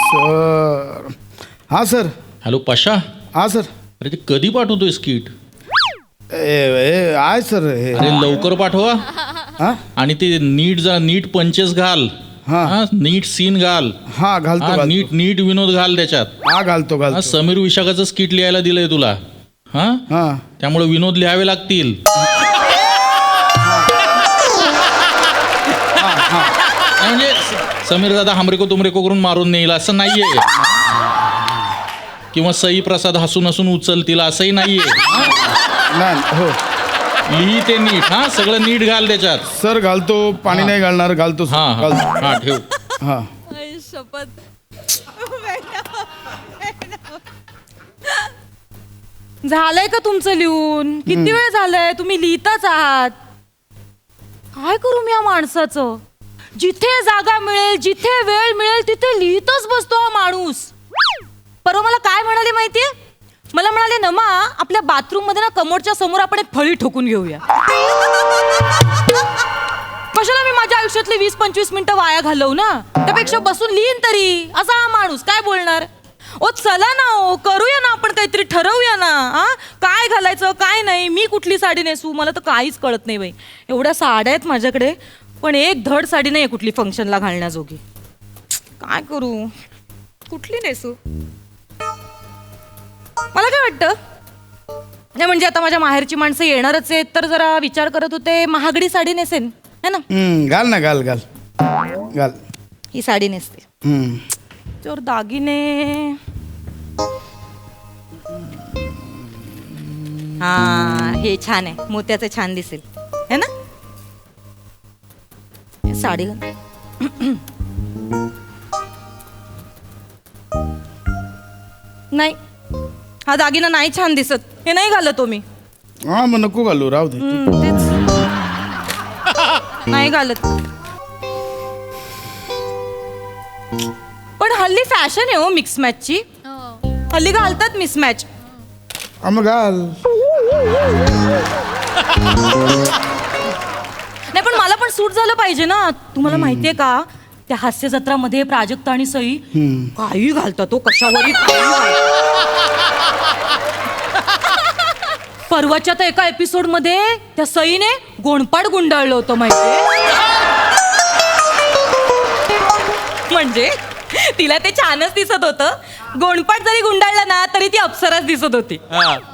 Sir. हां sir. Hello Pasha. हां sir. अरे ते कधी पाठवतोय स्किट? आहे सर हे. अरे लवकर पाठवा. हां आणि ते नीट पंचेस घाल. हां नीट सीन घाल. हां घालतो नीट विनोद घाल त्याच्यात. हां घालतो. समीर विशाखाचं स्किट लिहायला दिलंय तुला. हां त्यामुळे विनोद लिहावे लागतील. म्हणजे समीर दादा हमरेको तुमरेको करून मारून नेईल असं नाहीये. किंवा सई प्रसाद हसून हसून उचलतील असंही नाहीये. नाही हो लिही ते नीट. सगळं नीट घाल त्याच्यात. सर घालतो. पाणी नाही घालणार. घालतो. हा ठेव. हां शपथ. झालंय का तुमचं लिहून? किती वेळ झालंय तुम्ही लिहिताच आहात? काय करू मी या माणसाचं? जिथे जागा मिळेल जिथे वेळ मिळेल तिथे लिहितच बसतो हा माणूस. परवा मला काय म्हणाले माहितीये? मला म्हणाले नमा आपल्या बाथरूम मध्ये ना कमोडच्या समोर आपण एक फळी ठोकून घेऊया. कशाला मी माझ्या आयुष्यातली 20-25 मिनिटं वाया घालवू ना, त्यापेक्षा बसून लिहीन तरी. असा हा माणूस काय बोलणार? ओ चला ना, ओ करूया ना, आपण काहीतरी ठरवूया ना. काय घालायचं काय नाही, मी कुठली साडी नेसू मला तर काहीच कळत नाही बाई. एवढ्या साड्या आहेत माझ्याकडे पण एक धड साडी नाही कुठली फंक्शनला घालण्याजोगी. काय करू, कुठली नेसू? मला काय वाटतं नाही म्हणजे आता माझ्या माहेरची माणसं येणारच आहेत तर जरा विचार करत होते महागडी साडी नेसेन है ना. घाल ना. घाल घाल घाल. ही साडी नेसते. त्यावर दागिने. हा हे छान आहे, मोत्याचं छान दिसेल है ना. साडी नाही, हा दागिना नाही छान दिसत. हे नाही घालत मी. हां मग नको घालू. राहू दे. तेच नाही घालत. पण हल्ली फॅशन आहे हो मिक्स मॅचची. हल्ली घालतात मिसमॅच. मग घाल. नाही पण मला पण सूट झालं पाहिजे ना. तुम्हाला माहितीये का त्या हास्य जत्रामध्ये प्राजक्ता आणि सई काही घालतात तो कशावरही. परवाच्या तर एका एपिसोड मध्ये त्या सईने गोणपाट गुंडाळलं होतं माहितीये. म्हणजे तिला ते छानच दिसत होतं. गोणपाट जरी गुंडाळला ना तरी ती अप्सराच दिसत होती.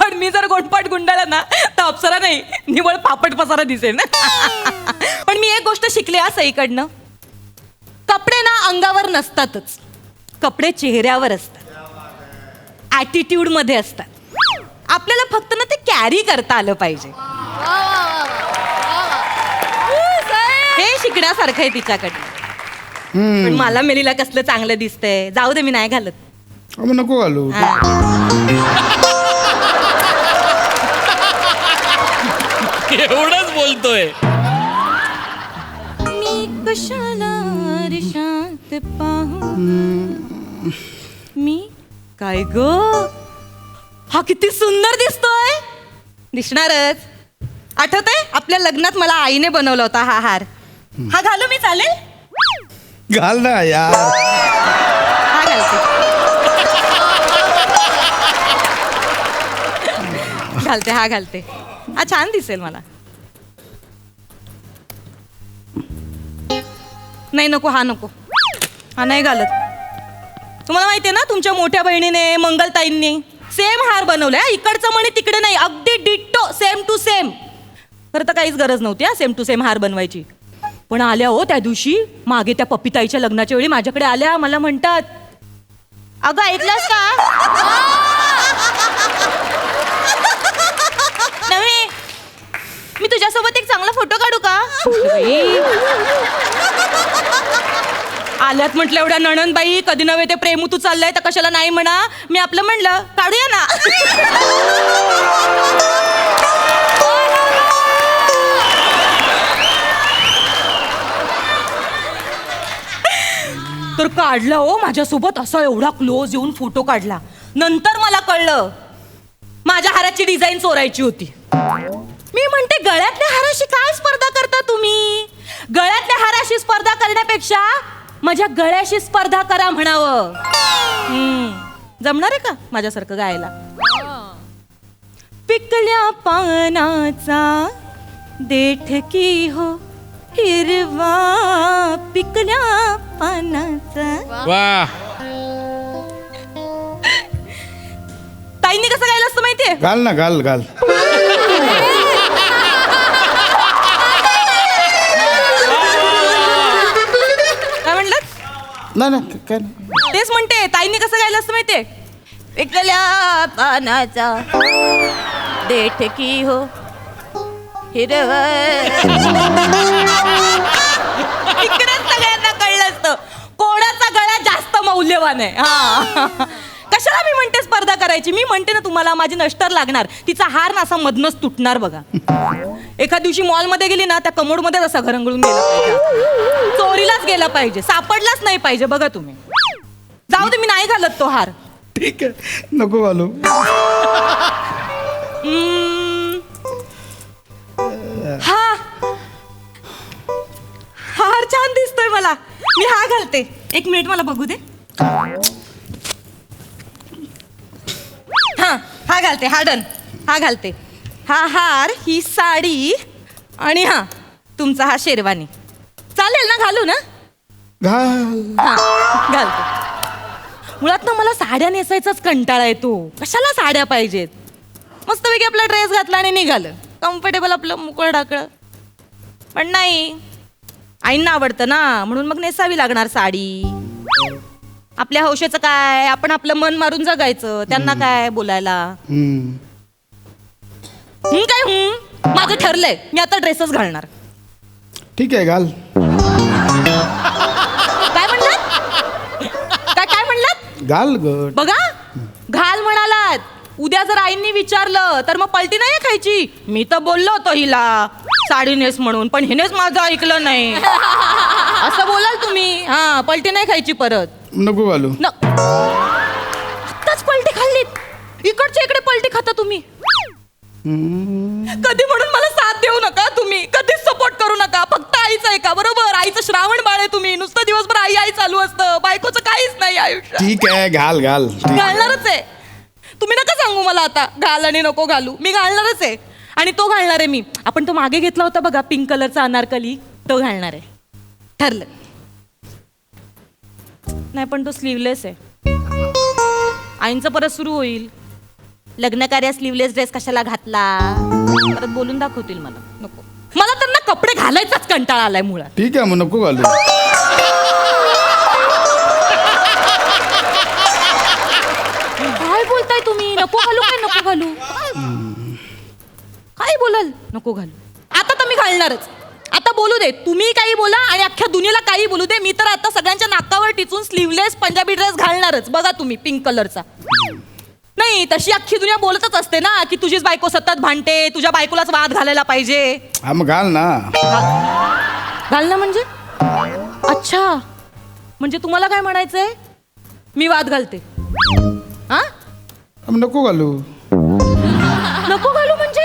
पण मी जर गोणपाट गुंडाळला ना तर अप्सरा नाही निवळ पापड पसारा दिसेल ना. पण मी एक गोष्ट शिकले हा सईकडनं. कपडे ना अंगावर नसतातच, कपडे चेहऱ्यावर असतात, ॲटिट्यूड मध्ये असतात. आपल्याला फक्त ना ते कॅरी करता आलं पाहिजे. हे शिकण्यासारखं आहे तिच्याकडे. पण मला मेलीला कसलं चांगलं दिसतंय. जाऊ दे मी नाही घालत. मग नको घालू. एवढंच बोलतोय. मी कशाला शांत पाहू मी काय ग. हा किती सुंदर दिसतोय. दिसणारच. आठवतंय आपल्या लग्नात मला आईने बनवला होता हा हार. हा घालू मी चालेल? घाल ना यार. हा घालते. घालते हा घालते. हा छान दिसेल मला. नाही नको हा नको. हा नाही घालत. तुम्हाला माहितीये ना तुमच्या मोठ्या बहिणीने मंगलताईंनी सेम हार बनवलाय. इकडचं म्हणे तिकडे नाही, अगदी डिट्टो सेम टू सेम. खरं तर काहीच गरज नव्हती हा सेम टू सेम हार बनवायची. पण आल्या हो त्या दिवशी मागे त्या पप्पिताईच्या लग्नाच्या वेळी माझ्याकडे आल्या. मला म्हणतात अगं ऐकलंस का नव्हे मी तुझ्यासोबत एक चांगला फोटो काढू का. आल्यात म्हटलं एवढ्या नणंदबाई कधी नव्हे ते प्रेमू तू चाललंय तर कशाला नाही म्हणा. मी आपलं म्हणलं काढूया ना. तर काढला हो माझ्यासोबत असा एवढा क्लोज येऊन फोटो काढला. नंतर मला कळलं माझ्या हाराची डिझाईन चोरायची होती. मी म्हणते गळ्यातल्या हाराशी काय स्पर्धा करता तुम्ही. गळ्यातल्या हाराशी स्पर्धा करण्यापेक्षा माझ्या गळ्याशी स्पर्धा करा म्हणावं. जमणार आहे का माझ्यासारखं गायला? पिकल्या पानाचा देठ की हो हिरवा, पिकल्या पानाचा. वा. ताईंनी कसं गायलं असतं माहितीये? घाल ना, घाल घाल. काय म्हणलं? नाही नाही काय नाही. तेच म्हणते, ताईंनी कसं गायलं असतं माहितीये? पिकल्या पानाचा देठ की हो हिरवा. इकडेच सगळ्यांना कळलं असतं कोणाचा गळा जास्त मौल्यवान आहे. हा. कशाला मी म्हणते स्पर्धा करायची? मी म्हणते ना तुम्हाला, माझी नष्टर लागणार, तिचा हार ना असा मधनच तुटणार बघा. एका दिवशी मॉलमध्ये गेली ना, त्या कमोड मध्ये असा घरंगळून गेला पाहिजे, चोरीलाच गेला पाहिजे, सापडलाच नाही पाहिजे. बघा तुम्ही. जाऊ दे, मी नाही घालत तो हार. ठीक आहे, नको घालू. हा हार छान दिसतोय मला, मी हा घालते. एक मिनिट मला बघू दे. हा घालते, हा डन, हा घालते. हा हार, ही साडी आणि हा तुमचा हा शेरवानी. चालेल ना? घालू ना? घाल. हा घालते. मुळात ना मला साड्या नेसायचाच कंटाळा येतो. कशाला साड्या पाहिजेत? मस्तपैकी आपला ड्रेस घातला आणि निघालं, कम्फर्टेबल आपलं मोकळं ढाकळं. पण नाही, आईंना आवडतं ना, म्हणून मग नेसावी लागणार साडी. आपल्या हौशेचं काय, आपण आपलं मन मारून जगायचं, त्यांना काय बोलायला. काय माझं ठरलंय, मी आता ड्रेसच घालणार. ठीक आहे, घाल. काय म्हणलात? काय म्हणलात? घाल गट. बघा, घाल म्हणालात. उद्या जर आईंनी विचारलं तर मग पलटी नाही खायची. मी तर बोललो होतो हिला साडी नेस म्हणून, पण हिनेच माझं ऐकलं नाही. असं बोलाल तुम्ही. हा, पलटी नाही खायची परत. नको घालू. आत्ताच पलटी खाल्लीत, इकडच्या इकडे पलटी खाता तुम्ही. कधी म्हणून मला साथ देऊ नका तुम्ही, कधीच सपोर्ट करू नका. फक्त आईच ऐका, बरोबर? आईचं श्रावण बाळ आहे तुम्ही. नुसतं दिवसभर आई आई चालू असतं, बायकोचं काहीच नाही आयुष्य. ठीक आहे, घाल घाल. घालणारच आहे. तुम्ही नका सांगू मला आता घाल आणि नको घालू. मी घालणारच आहे, आणि तो घालणार आहे मी. आपण तो मागे घेतला होता बघा, पिंक कलरचा अनारकली, तो घालणार आहे. ठरलं. नाही पण तो स्लीवलेस आहे. आईंचं परत सुरू होईल, लग्न कार्य स्लीवलेस ड्रेस कशाला घातला, परत बोलून दाखवतील मला. नको, मला त्यांना कपडे घालायचाच कंटाळा आलाय मुळात. ठीक आहे, मग नको घालू. काय बोलताय तुम्ही? नको घालू काय नको घालू? काय बोलाल? नको घालू. आता तर मी घालणारच. आता बोलू दे, तुम्ही काही बोला आणि अख्ख्या दुनियेला काही बोलू दे, मी तर आता सगळ्यांच्या नाकावर टिचून स्लीवलेस पंजाबी ड्रेस घालणारच. बघा तुम्ही, पिंक कलरचा. नाही, तशी अख्खी दुनिया बोलतच असते ना की तुझीच बायको सतत भांडते, तुझ्या बायकोलाच वाद घालायला पाहिजे. हा, मग घाल ना. घाल ना म्हणजे? अच्छा, म्हणजे तुम्हाला काय म्हणायचंय? मी वाद घालते? हा, नको घालू. नको घालू म्हणजे?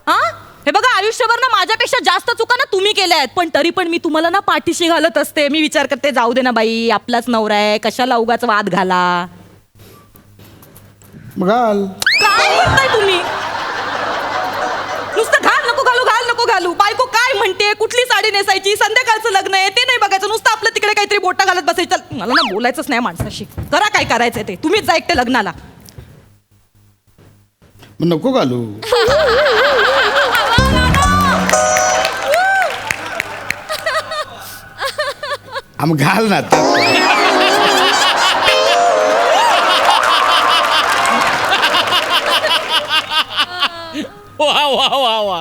हा, हे बघा, आयुष्यभर ना माझ्यापेक्षा जास्त चुका ना तुम्ही केल्या आहेत, पण तरी पण मी तुम्हाला ना पाठीशी घालत असते. मी विचार करते, जाऊ दे ना बाई, आपलाच नवरा आहे, कशाला उगाच वाद घाला. मग घाल. काय म्हणताय तुम्ही? नुसतं घाल नको घालू, घाल नको घालू. बायको काय म्हणते, कुठली साडी नेसायची, संध्याकाळचं लग्न आहे ते नाही बघायचं, नुसतं आपलं तिकडे काहीतरी बोटा घालत बसायचं. मला ना बोलायचंच नाही माणसाशी. करा काय करायचंय ते, तुम्हीच जा एकटे लग्नाला. मग नको घालू. मग घाल ना. वा वा वा वा.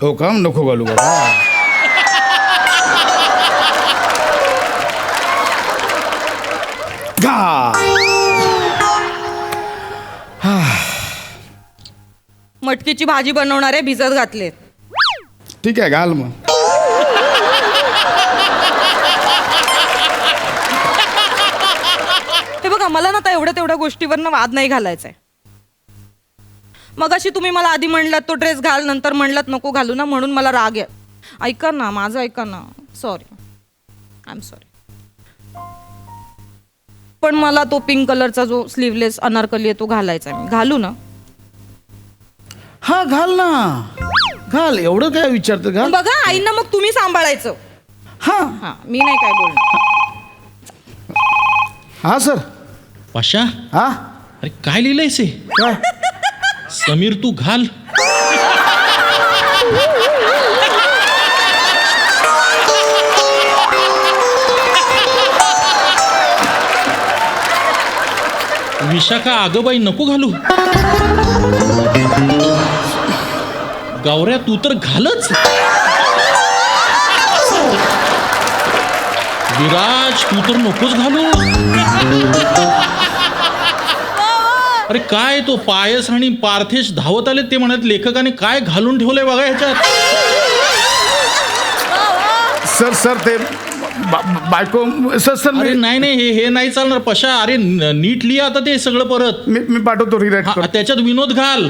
हो का? नको घालू बाबा. मटकीची भाजी बनवणारे भिजत घातले. ठीक आहे, घाल मग. हे बघा, मला ना तेवढ्या गोष्टीवर वाद नाही घालायचाय. मगाशी तुम्ही मला आधी म्हणलात तो ड्रेस घाल, नंतर म्हणलात नको घालू ना, म्हणून मला राग आहे. ऐका ना, माझं ऐका ना. Sorry, I am sorry. पण मला तो पिंक कलरचा जो स्लीवलेस अनारकली आहे तो घालायचा आहे. मी घालू ना? हा घाल ना, घाल. एवढं काय विचारतं, घाल. बघा आईंना मग तुम्ही सांभाळायचं. हा हा मी नाही काय बोलणार. हा सर. पाशा, हा अरे काय लिहिलंयस हे? काय? समीर तू घाल. विशाखा अगं बाई नको घालू. गावऱ्या तू तर घालच. विराज तू तर नकोच घालू. अरे काय तो पायस आणि पार्थेश धावत आले, ते म्हणत लेखकाने काय घालून ठेवलंय बघा ह्याच्यात. सर ते बायको सर अरे नाही नाही, हे नाही चालणार पशा. अरे नीट लिहा आता ते सगळं परत. मी पाठवतो, रिराईट हा, करतो. त्याच्यात विनोद घाल.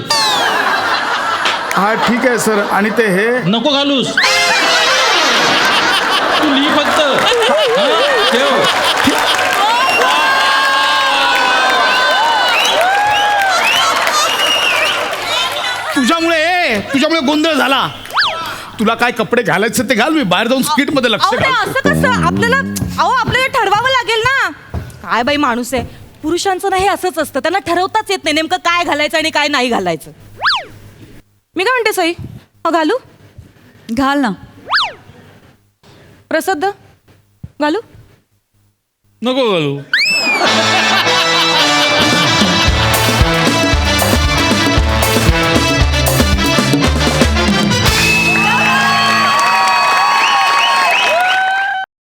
हा ठीक आहे सर. आणि ते हे नको घालूस, तू लिही फक्त. हा, ठेव. तुझ्यामुळे गोंधळ झाला. तुला काय कपडे घालायचे ते घाल, मी बाहेर जाऊन स्किट मध्ये लक्ष अहो, नाही, घालतो. असं कसं? आपल्याला ठरवावं लागेल ना. काय बाई माणूस आहे. पुरुषांचं नाही असंच असतं, त्यांना ठरवताच येत नाही नेमकं काय घालायचं आणि काय नाही घालायचं. मी काय म्हणते सई, घालू? घाल ना. प्रसिद्ध घालू? नको घालू.